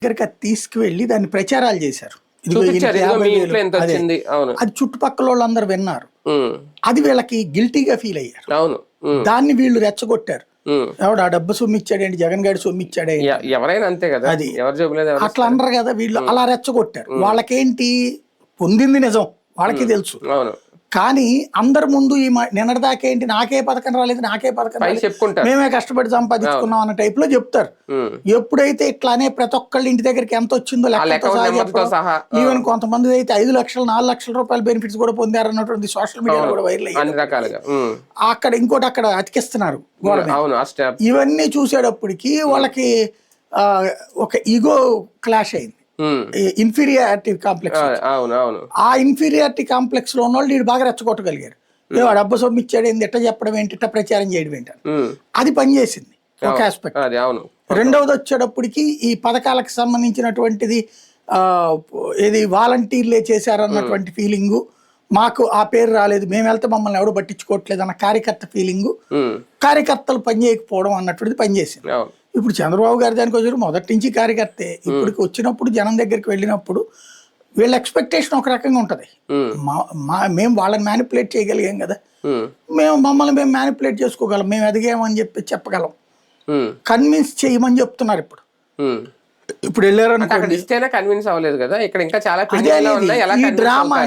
దగ్గరికి అది తీసుకువెళ్ళి దాన్ని ప్రచారాలు చేశారు. చూపించారు, ఇదిగో మీ ఇంట్లో ఎంత వచ్చింది. అవును. అది చుట్టుపక్కల వాళ్ళందరూ విన్నారు. అది వీళ్ళకి గిల్టీగా ఫీల్ అయ్యారు. అవును. దాన్ని వీళ్ళు రెచ్చగొట్టారు. ఎవడు ఆ డబ్బు సొమ్ము ఇచ్చాడేంటి, జగన్ గారి సొమ్ము ఇచ్చాడేంటి, ఎవరైనా అంతే కదా, అది ఎవరు అట్లా అనరు కదా వీళ్ళు. అలా రెచ్చగొట్టారు. వాళ్ళకేంటి పొందింది నిజం, వాళ్ళకి తెలుసు. అవును. కానీ అందరి ముందు ఈ నిన్నటిదాకా ఏంటి, నాకే పథకం రాలేదు, నాకే పథకం రాలేదు, చెప్పుకుంటారు, మేమే కష్టపడి సంపాదించుకున్నాం అన్న టైప్ లో చెప్తారు. ఎప్పుడైతే ఇట్లానే ప్రతి ఒక్కళ్ళ ఇంటి దగ్గరికి ఎంత వచ్చిందో లెక్కతో ఈవెన్ కొంతమంది అయితే 5 లక్షలు 4 లక్షల రూపాయల బెనిఫిట్స్ కూడా పొందారు అన్నటువంటి సోషల్ మీడియాలో కూడా వైరల్ అయ్యింది. అక్కడ ఇంకోటి అక్కడ అతికిస్తున్నారు గోడ మీద. ఇవన్నీ చూసేటప్పటికి వాళ్ళకి ఒక ఈగో క్లాష్ అయింది, ఇన్ఫీరియారిటీ కాంప్లెక్స్. ఆ ఇన్ఫీరియారిటీ కాంప్లెక్స్ లో ఉన్న వాళ్ళు వీడు బాగా రెచ్చగొట్టగలిగారు. వాడు డబ్బు సొమ్ము ఇచ్చాడు ఏంటి, ఎట్ట చెప్పడం ఏంటి, ఎట్ట ప్రచారం చేయడం ఏంటి, అది పనిచేసింది ఒక ఆస్పెక్ట్. రెండవది వచ్చేటప్పటికి ఈ పథకాలకు సంబంధించినటువంటిది ఏది వాలంటీర్లే చేశారన్నటువంటి ఫీలింగు, మాకు ఆ పేరు రాలేదు, మేము వెళ్తే మమ్మల్ని ఎవడు పట్టించుకోవట్లేదు అన్న కార్యకర్త ఫీలింగు, కార్యకర్తలు పనిచేయకపోవడం అన్నటువంటిది పనిచేసింది. ఇప్పుడు చంద్రబాబు గారి దానికి వచ్చారు, మొదటి నుంచి కార్యకర్తే. ఇప్పటికి వచ్చినప్పుడు జనం దగ్గరికి వెళ్ళినప్పుడు వీళ్ళ ఎక్స్పెక్టేషన్ ఒక రకంగా ఉంటది. మేము వాళ్ళని మ్యానిపులేట్ చేయగలిగాం కదా, మమ్మల్ని మేము మ్యానిపులేట్ చేసుకోగలం, మేము ఎదిగామని చెప్పి చెప్పగలం, కన్విన్స్ చేయమని చెప్తున్నారు. ఇప్పుడు వెళ్ళారు కన్విన్స్ అవ్వలేదు కదా, ఇక్కడ ఇంకా చాలా డ్రామా